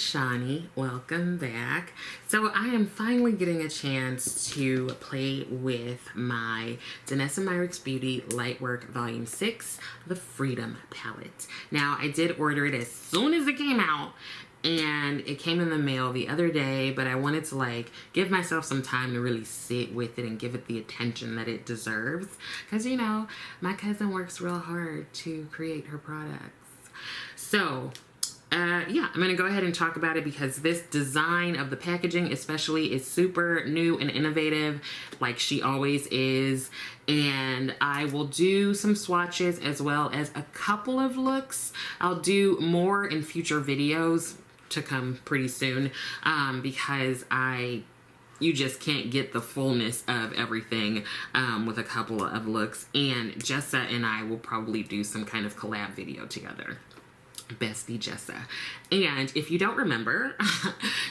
Shawnee, welcome back. So I am finally getting a chance to play with my Danessa Myricks Beauty Lightwork Volume 6, the Freedom Palette. Now I did order it as soon as it came out, and it came in the mail the other day, but I wanted to give myself some time to really sit with it and give it the attention that it deserves. Because, you know, my cousin works real hard to create her products. So, yeah, I'm going to go ahead and talk about it because this design of the packaging especially is super new and innovative, like she always is. And I will do some swatches as well as a couple of looks. I'll do more in future videos to come pretty soon because you just can't get the fullness of everything with a couple of looks. And Jessa and I will probably do some kind of collab video together. Bestie Jessa. And if you don't remember,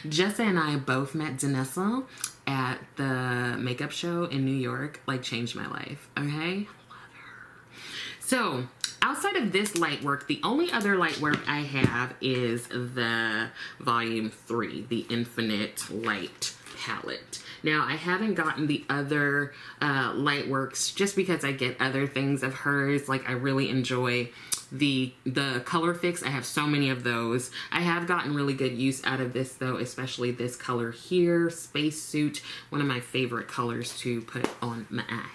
Jessa and I both met Danessa at the makeup show in New York. Changed my life, okay? Love her. So, outside of this Lightwork, the only other Lightwork I have is the Volume 3, the Infinite Light palette. Now, I haven't gotten the other Lightworks just because I get other things of hers. I really enjoy the ColorFix. I have so many of those. I have gotten really good use out of this though, especially this color here, Spacesuit, one of my favorite colors to put on my eyes.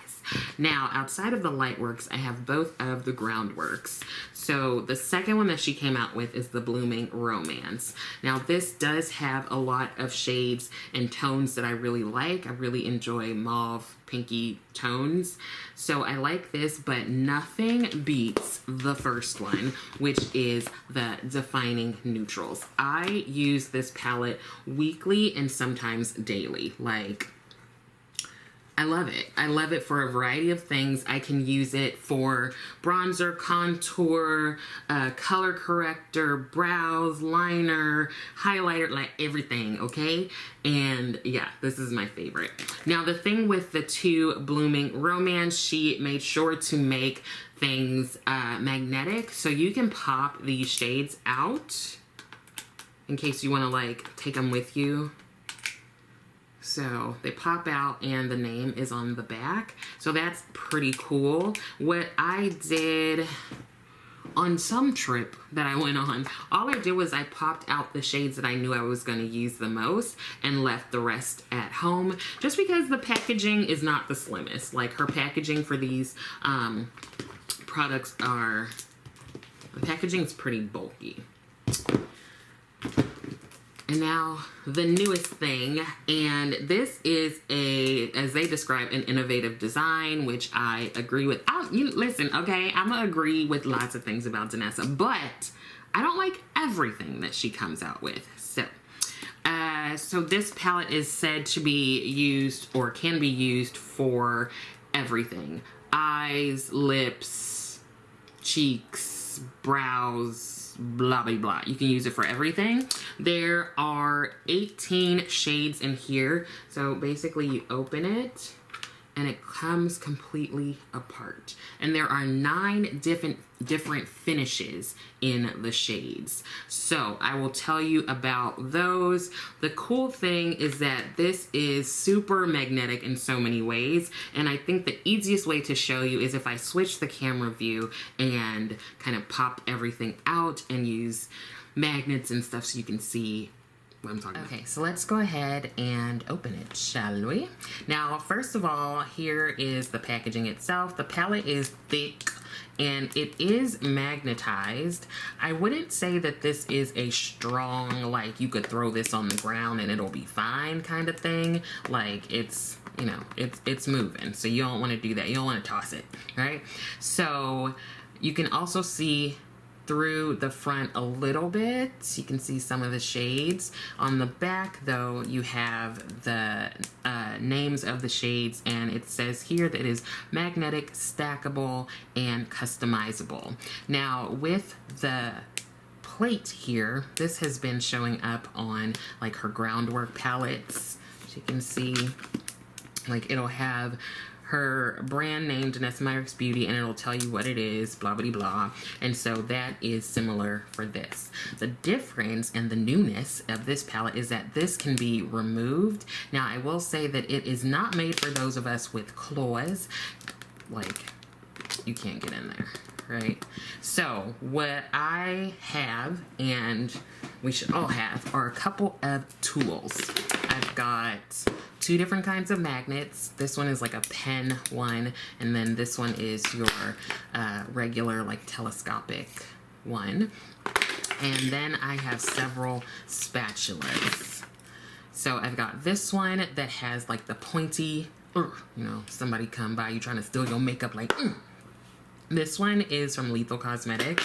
Now, outside of the Lightworks, I have both of the Groundworks. So the second one that she came out with is the Blooming Romance. Now, this does have a lot of shades and tones that I really like. I really enjoy mauve, pinky tones. So I like this, but nothing beats the first one, which is the Defining Neutrals. I use this palette weekly and sometimes daily. I love it. I love it for a variety of things. I can use it for bronzer, contour, color corrector, brows, liner, highlighter, everything, okay? And yeah, this is my favorite. Now, the thing with the two Blooming Romance, she made sure to make things magnetic, so you can pop these shades out in case you want to take them with you. So they pop out and the name is on the back. So that's pretty cool. What I did on some trip that I went on, all I did was I popped out the shades that I knew I was going to use the most and left the rest at home, just because the packaging is not the slimmest. Her packaging for these products the packaging is pretty bulky. And now the newest thing, and this is as they describe, an innovative design, which I agree with. Listen, okay, I'm gonna agree with lots of things about Danessa, but I don't like everything that she comes out with. So this palette is said to be used, or can be used, for everything: eyes, lips, cheeks, brows, blah blah blah. You can use it for everything. There are 18 shades in here, so basically you open it and it comes completely apart, and there are 9 different finishes in the shades. So I will tell you about those. The cool thing is that this is super magnetic in so many ways, and I think the easiest way to show you is if I switch the camera view and kind of pop everything out and use magnets and stuff so you can see what I'm talking about. Okay, so let's go ahead and open it, shall we? Now, first of all, here is the packaging itself. The palette is thick and it is magnetized. I wouldn't say that this is a strong, you could throw this on the ground and it'll be fine kind of thing. It's, you know, it's moving, so you don't want to do that. You don't want to toss it, right? So you can also see through the front a little bit. You can see some of the shades. On the back though, you have the names of the shades, and it says here that it is magnetic, stackable, and customizable. Now with the plate here, this has been showing up on her Groundwork palettes. As you can see, it'll have her brand name, Danessa Myricks Beauty, and it'll tell you what it is, blah, blah, blah. And so that is similar for this. The difference and the newness of this palette is that this can be removed. Now, I will say that it is not made for those of us with claws. Like, you can't get in there, right? So what I have, and we should all have, are a couple of tools. I've got 2 different kinds of magnets. This one is like a pen one, and then this one is your regular, like, telescopic one. And then I have several spatulas. So I've got this one that has like the pointy, you know, somebody come by, you trying to steal your makeup, like, This one is from Lethal Cosmetics.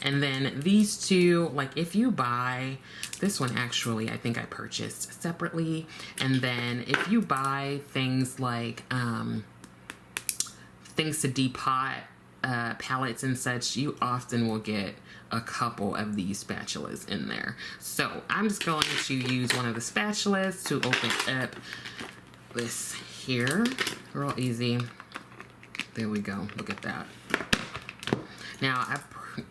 And then these 2, like, if you buy, this one actually I think I purchased separately. And then if you buy things like things to depot, palettes and such, you often will get a couple of these spatulas in there. So I'm just going to use one of the spatulas to open up this here. Real easy. There we go. Look at that. Now, I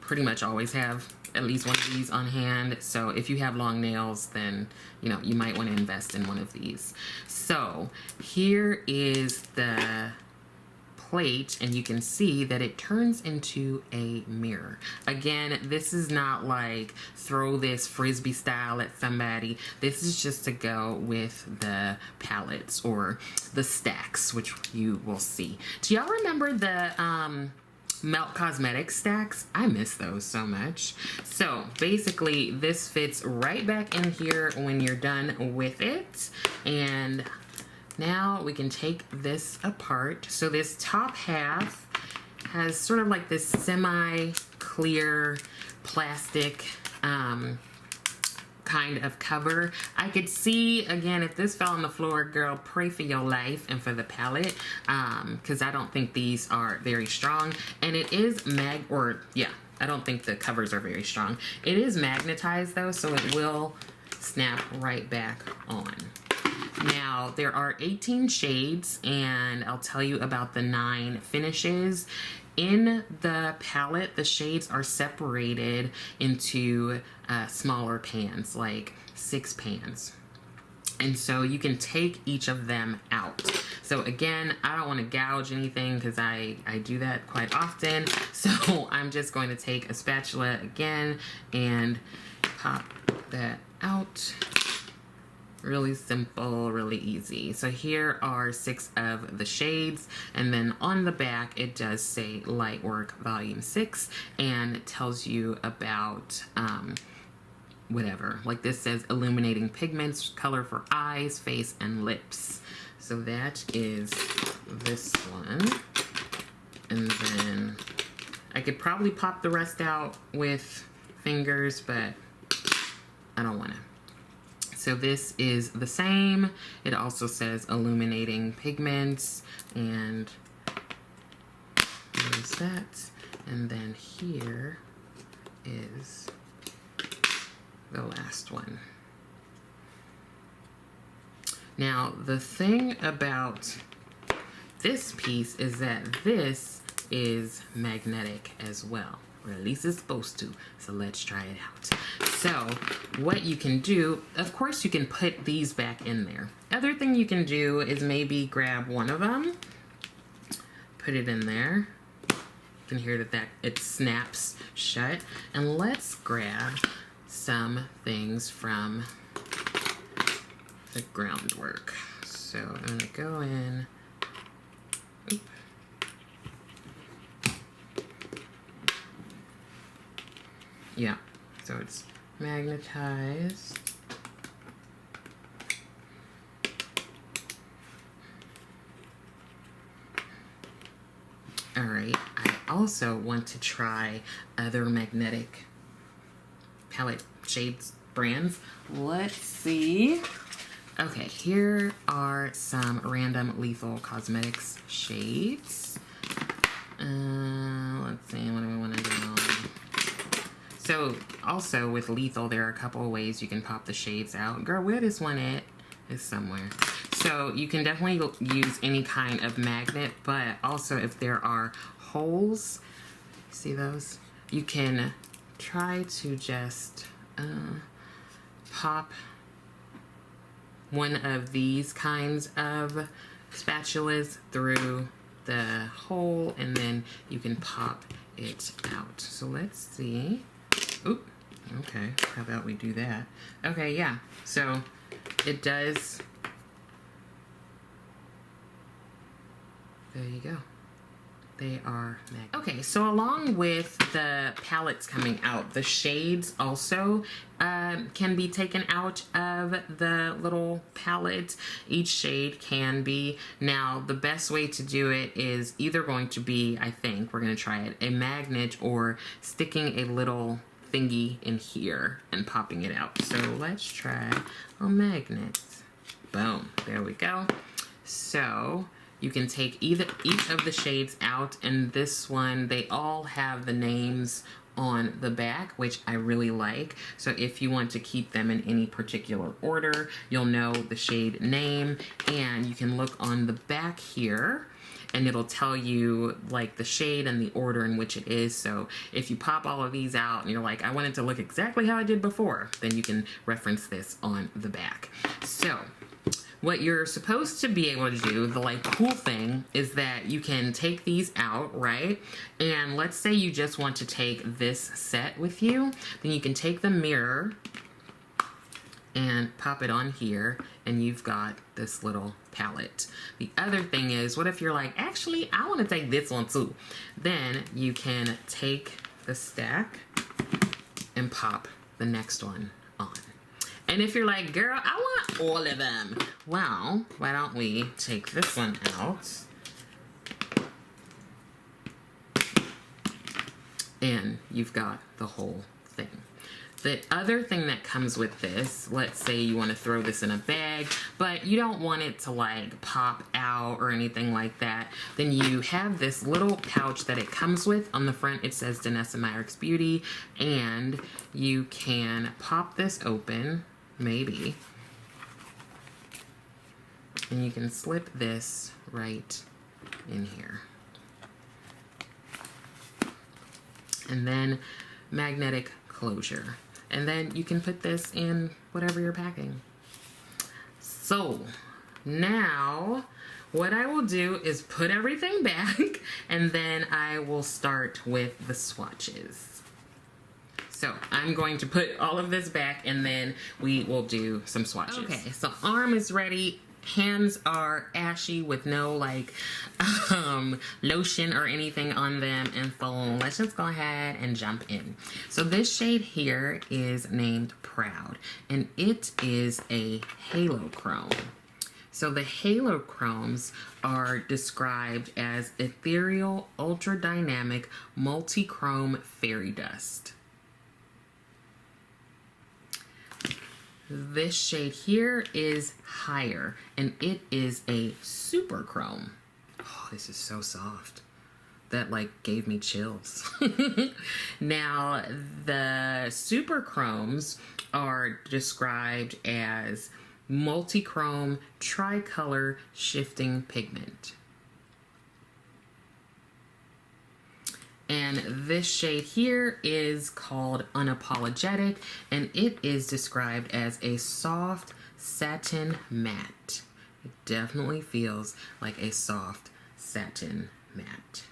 pretty much always have at least one of these on hand. So if you have long nails, then, you know, you might want to invest in one of these. So here is the plate, and you can see that it turns into a mirror. Again, this is not like throw this frisbee style at somebody. This is just to go with the palettes or the stacks, which you will see. Do y'all remember the Melt Cosmetics stacks? I miss those so much. So basically this fits right back in here when you're done with it. And now we can take this apart. So this top half has sort of like this semi-clear plastic kind of cover. I could see, again, if this fell on the floor, girl, pray for your life and for the palette, because I don't think these are very strong. And it is I don't think the covers are very strong. It is magnetized though, so it will snap right back on. Now, there are 18 shades, and I'll tell you about the 9 finishes. In the palette, the shades are separated into smaller pans, like 6 pans. And so you can take each of them out. So again, I don't want to gouge anything because I do that quite often. So I'm just going to take a spatula again and pop that out. Really simple, really easy. So here are 6 of the shades, and then on the back it does say Lightwork Volume 6, and it tells you about whatever. Like this says illuminating pigments, color for eyes, face, and lips. So that is this one. And then I could probably pop the rest out with fingers, but I don't want to. So this is the same. It also says illuminating pigments, and there's that. And then here is the last one. Now, the thing about this piece is that this is magnetic as well, or at least it's supposed to. So let's try it out. So what you can do, of course you can put these back in there. Other thing you can do is maybe grab one of them, put it in there. You can hear that it snaps shut. And let's grab some things from the groundwork. So I'm gonna go in. Oop. Yeah, so it's magnetized. All right, I also want to try other magnetic palette shades brands. Let's see. Okay, here are some random Lethal Cosmetics shades. Let's see, what do we want to do? So also with Lethal, there are a couple of ways you can pop the shades out. Girl, where this one at? It's somewhere. So you can definitely use any kind of magnet, but also if there are holes, see those? You can try to just pop one of these kinds of spatulas through the hole, and then you can pop it out. So let's see. Oop. Okay, how about we do that? Okay, yeah. So it does. There you go. They are magnet. Okay, so along with the palettes coming out, the shades also can be taken out of the little palette. Each shade can be. Now, the best way to do it is either going to be, I think, we're going to try it, a magnet or sticking a little thingy in here and popping it out. So let's try a magnet. Boom, there we go. So you can take each of the shades out, and this one, they all have the names on the back, which I really like. So if you want to keep them in any particular order, you'll know the shade name, and you can look on the back here and it'll tell you like the shade and the order in which it is. So if you pop all of these out and you're like, I want it to look exactly how I did before, then you can reference this on the back. So what you're supposed to be able to do, the like cool thing, is that you can take these out, right? And let's say you just want to take this set with you, then you can take the mirror and pop it on here, and you've got this little palette. The other thing is, what if you're like, actually, I want to take this one too? Then you can take the stack and pop the next one on. And if you're like, girl, I want all of them, well, why don't we take this one out? And you've got the whole thing. The other thing that comes with this, let's say you want to throw this in a bag, but you don't want it to like pop out or anything like that, then you have this little pouch that it comes with. On the front it says Danessa Myricks Beauty, and you can pop this open, maybe, and you can slip this right in here. And then magnetic closure. And then you can put this in whatever you're packing. So now what I will do is put everything back, and then I will start with the swatches. So I'm going to put all of this back, and then we will do some swatches. Okay, so arm is ready. Hands are ashy with no like lotion or anything on them, and so let's just go ahead and jump in. So this shade here is named Proud, and it is a halo chrome. So the halo chromes are described as ethereal, ultra dynamic, multi-chrome fairy dust. This shade here is Higher, and it is a super chrome. Oh, this is so soft. That like gave me chills. Now, the super chromes are described as multi-chrome tricolor shifting pigment. And this shade here is called Unapologetic, and it is described as a soft satin matte. It definitely feels like a soft satin matte.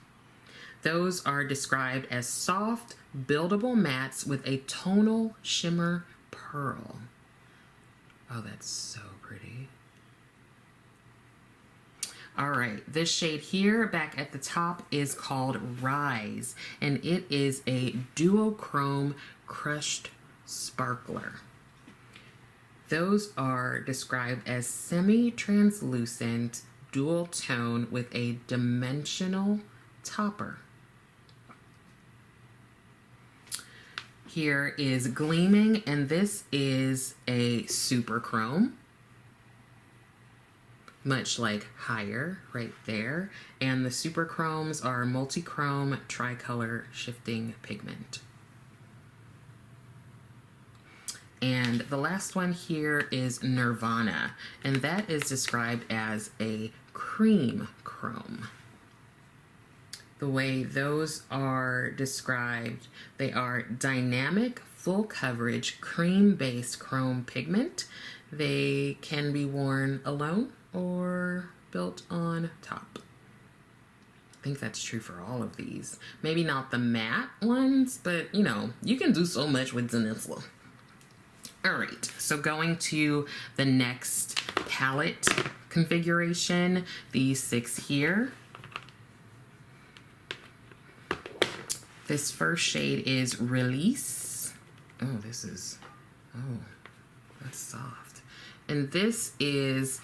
Those are described as soft, buildable mattes with a tonal shimmer pearl. Oh, that's so pretty. All right, this shade here back at the top is called Rise, and it is a duochrome crushed sparkler. Those are described as semi-translucent dual tone with a dimensional topper. Here is Gleaming, and this is a super chrome, much like Higher right there. And the super chromes are multi-chrome tricolor shifting pigment. And the last one here is Nirvana, and that is described as a cream chrome. The way those are described, they are dynamic, full coverage, cream-based chrome pigment. They can be worn alone or built on top. I think that's true for all of these. Maybe not the matte ones, but you know, you can do so much with Danessa. All right, so going to the next palette configuration, these 6 here. This first shade is Release. Oh, that's soft. And this is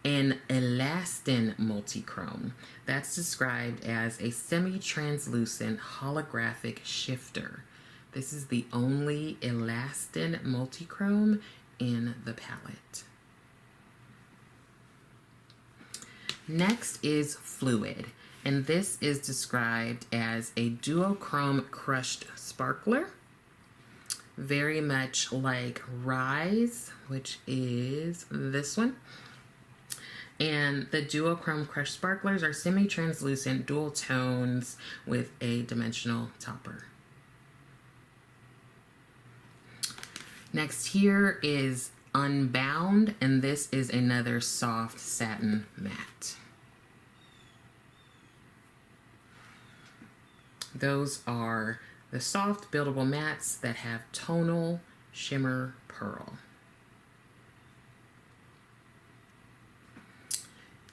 an elastin multi-chrome. That's described as a semi-translucent holographic shifter. This is the only elastin multi-chrome in the palette. Next is Fluid, and this is described as a duochrome crushed sparkler, very much like Rise, which is this one. And the duochrome crushed sparklers are semi-translucent dual tones with a dimensional topper. Next here is Unbound, and this is another soft satin matte. Those are the soft buildable mattes that have tonal shimmer pearl.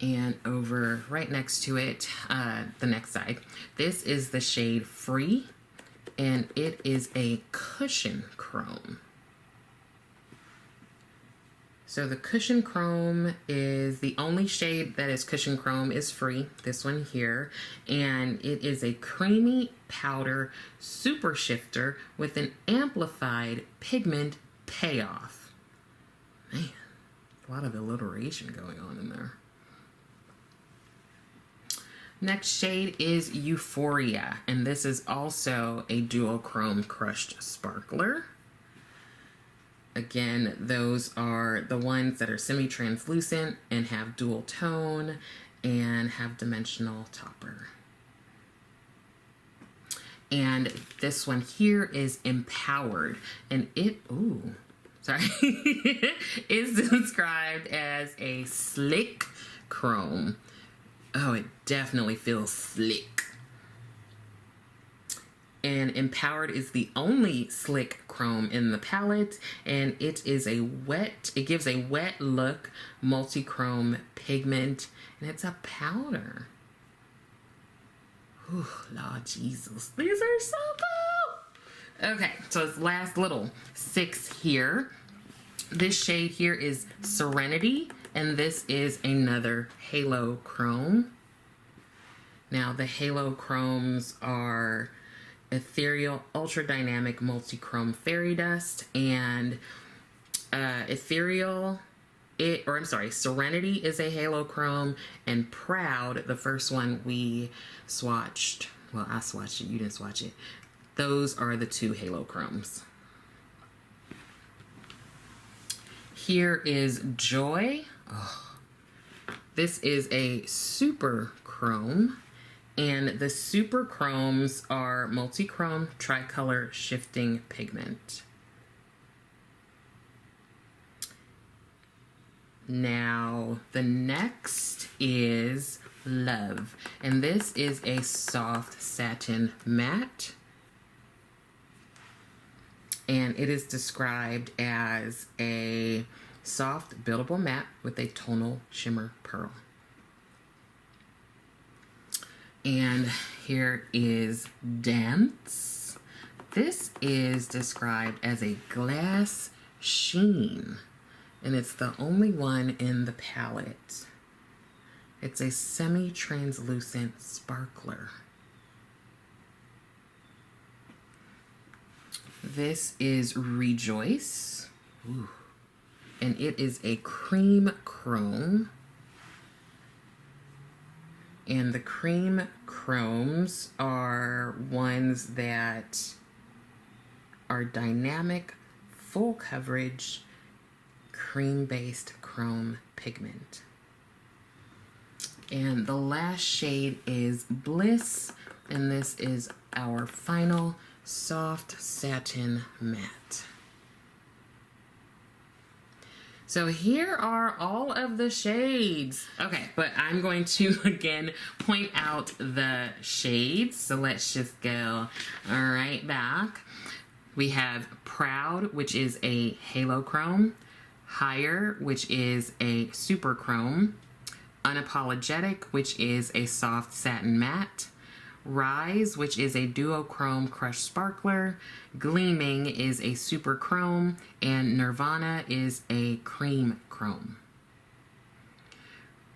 And over right next to it, the next side, this is the shade Free, and it is a cushion chrome. So the cushion chrome is the only shade that is cushion chrome is Free, this one here, and it is a creamy powder super shifter with an amplified pigment payoff. Man, a lot of alliteration going on in there. Next shade is Euphoria, and this is also a duochrome crushed sparkler. Again, those are the ones that are semi-translucent and have dual tone and have dimensional topper. And this one here is Empowered, and it, is described as a slick chrome. Oh, it definitely feels slick. And Empowered is the only slick chrome in the palette, and it gives a wet look multi-chrome pigment, and it's a powder. Whew, Lord Jesus, these are so cool. Okay, so it's last little 6 here. This shade here is Serenity, and this is another halo chrome. Now the halo chromes are Ethereal Ultra Dynamic Multi-Chrome Fairy Dust, and Serenity is a halo chrome, and Proud, the first one we swatched, well, I swatched it, you didn't swatch it. Those are the 2 halo chromes. Here is Joy. Oh, this is a super chrome. And the super chromes are multi-chrome tricolor shifting pigment. Now, the next is Love, and this is a soft satin matte. And it is described as a soft buildable matte with a tonal shimmer pearl. And here is Dance. This is described as a glass sheen, and it's the only one in the palette. It's a semi-translucent sparkler. This is Rejoice. Ooh. And it is a cream chrome. And the cream chromes are ones that are dynamic, full coverage cream-based chrome pigment. And the last shade is Bliss, and this is our final soft satin matte. So here are all of the shades. Okay, but I'm going to again point out the shades. So let's just go right back. We have Proud, which is a halo chrome. Higher, which is a super chrome. Unapologetic, which is a soft satin matte. Rise, which is a duochrome crushed sparkler. Gleaming is a super chrome, and Nirvana is a cream chrome.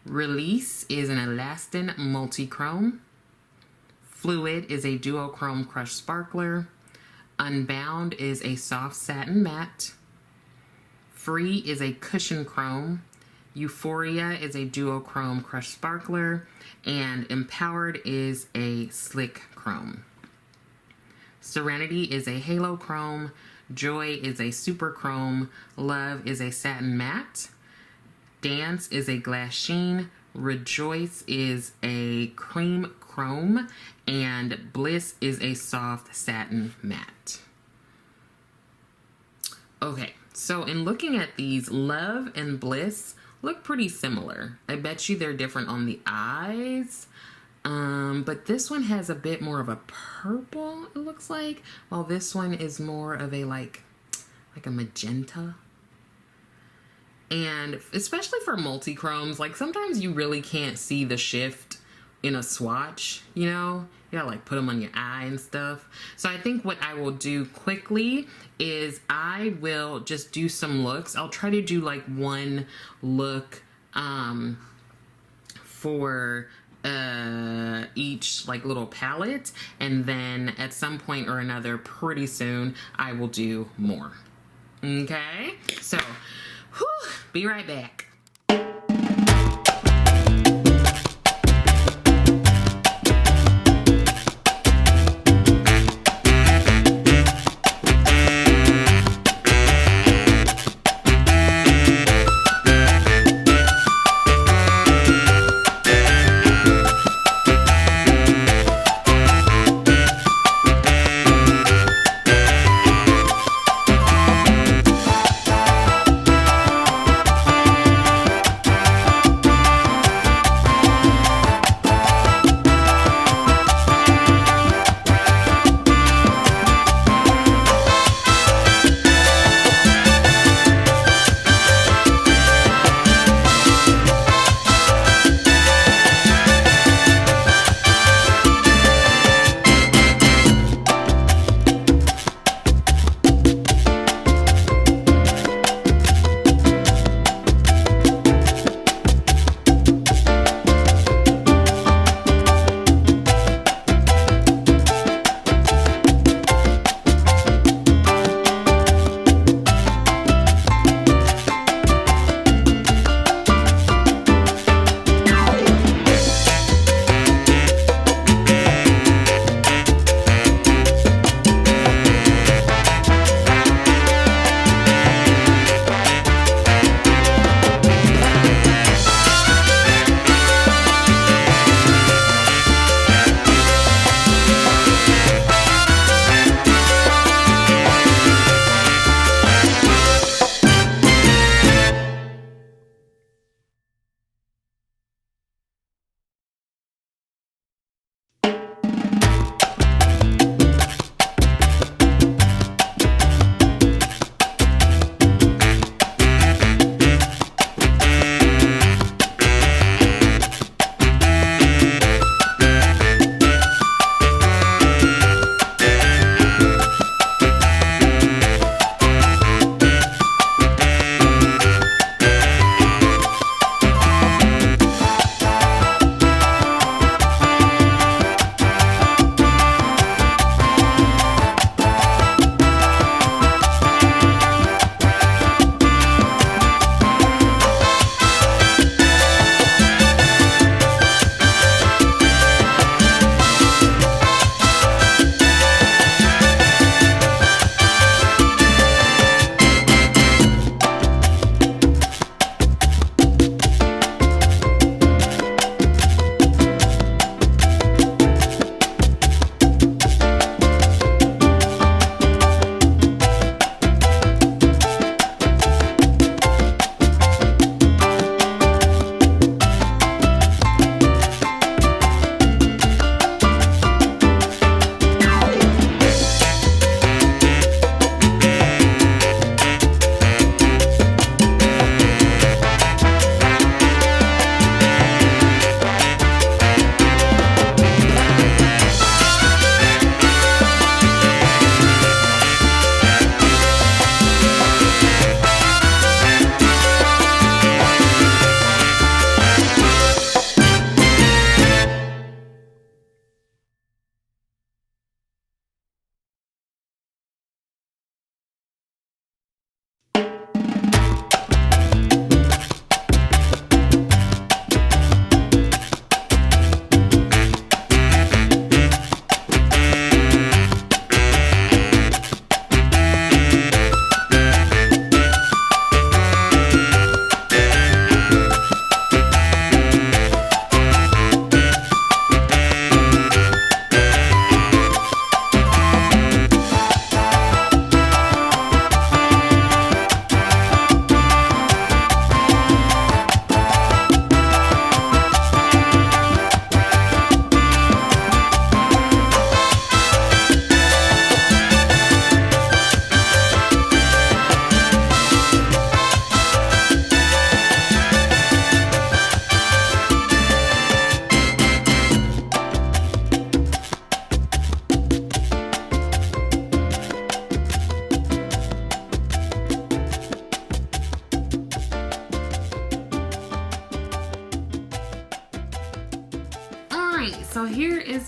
Release is an elastin multi-chrome. Fluid is a duochrome crushed sparkler. Unbound is a soft satin matte. Free is a cushion chrome. Euphoria is a duochrome crushed sparkler, and Empowered is a slick chrome. Serenity is a halo chrome. Joy is a super chrome. Love is a satin matte. Dance is a glass sheen. Rejoice is a cream chrome, and Bliss is a soft satin matte. Okay, so in looking at these, Love and Bliss look pretty similar. I bet you they're different on the eyes. But this one has a bit more of a purple, it looks like, while this one is more of a like a magenta. And especially for multi-chromes, like sometimes you really can't see the shift in a swatch, you know? You gotta like put them on your eye and stuff. So I think what I will do quickly is I will just do some looks. I'll try to do like one look for each like little palette, and then at some point or another pretty soon I will do more. Okay, so be right back.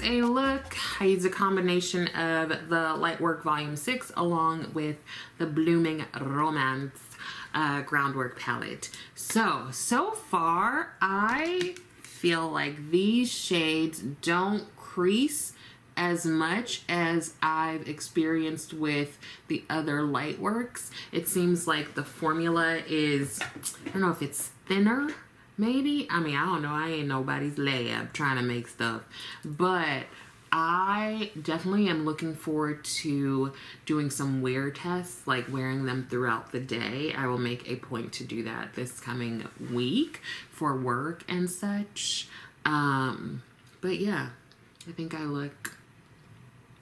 as a look, I use a combination of the Lightwork Volume 6 along with the Blooming Romance Groundwork palette. So far, I feel like these shades don't crease as much as I've experienced with the other Lightworks. It seems like the formula is, I don't know if it's thinner, maybe. I mean, I don't know. I ain't nobody's lab trying to make stuff. But I definitely am looking forward to doing some wear tests, like wearing them throughout the day. I will make a point to do that this coming week for work and such. But yeah, I think I look,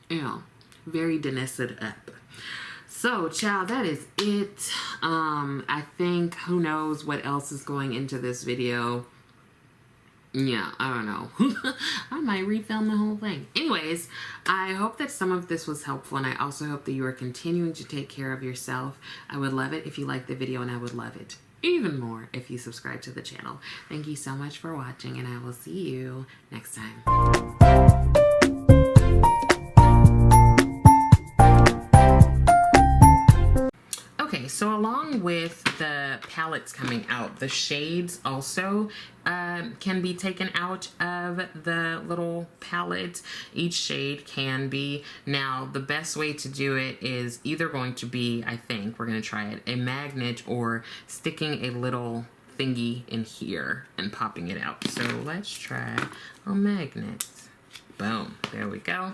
you know, very Danessa'd up. So, child, that is it. I think, who knows what else is going into this video. Yeah, I don't know. I might refilm the whole thing. Anyways, I hope that some of this was helpful, and I also hope that you are continuing to take care of yourself. I would love it if you liked the video, and I would love it even more if you subscribe to the channel. Thank you so much for watching, and I will see you next time. Okay, so along with the palettes coming out, the shades also can be taken out of the little palette. Each shade can be. Now, the best way to do it is either going to be, I think, we're going to try it, a magnet or sticking a little thingy in here and popping it out. So let's try a magnet. Boom, there we go.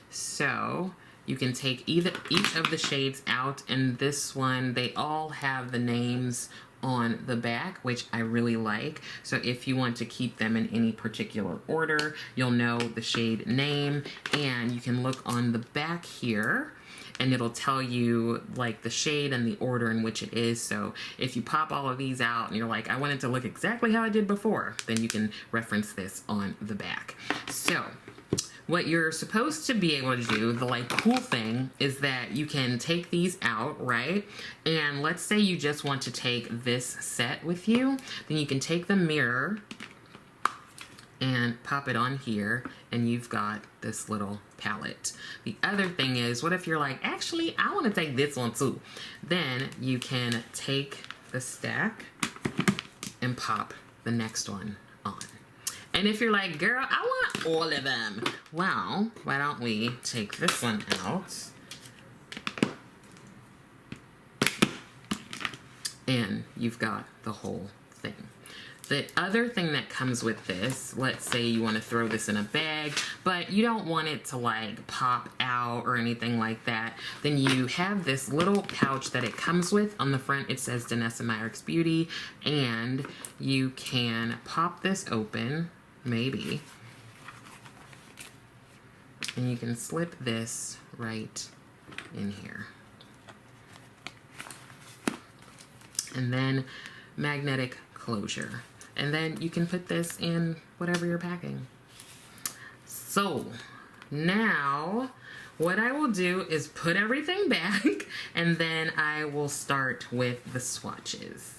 So you can take each of the shades out, and this one, they all have the names on the back, which I really like. So if you want to keep them in any particular order, you'll know the shade name, and you can look on the back here and it'll tell you like the shade and the order in which it is. So if you pop all of these out and you're like, I want it to look exactly how I did before, then you can reference this on the back. So what you're supposed to be able to do, the like cool thing, is that you can take these out, right? And let's say you just want to take this set with you, then you can take the mirror and pop it on here, and you've got this little palette. The other thing is, what if you're like, actually, I want to take this one too? Then you can take the stack and pop the next one on. And if you're like, girl, I want all of them, well, why don't we take this one out and you've got the whole thing. The other thing that comes with this, let's say you want to throw this in a bag, but you don't want it to like pop out or anything like that, then you have this little pouch that it comes with. On the front it says Danessa Myricks Beauty, and you can pop this open, maybe, and you can slip this right in here. And then magnetic closure. And then you can put this in whatever you're packing. So now what I will do is put everything back, and then I will start with the swatches.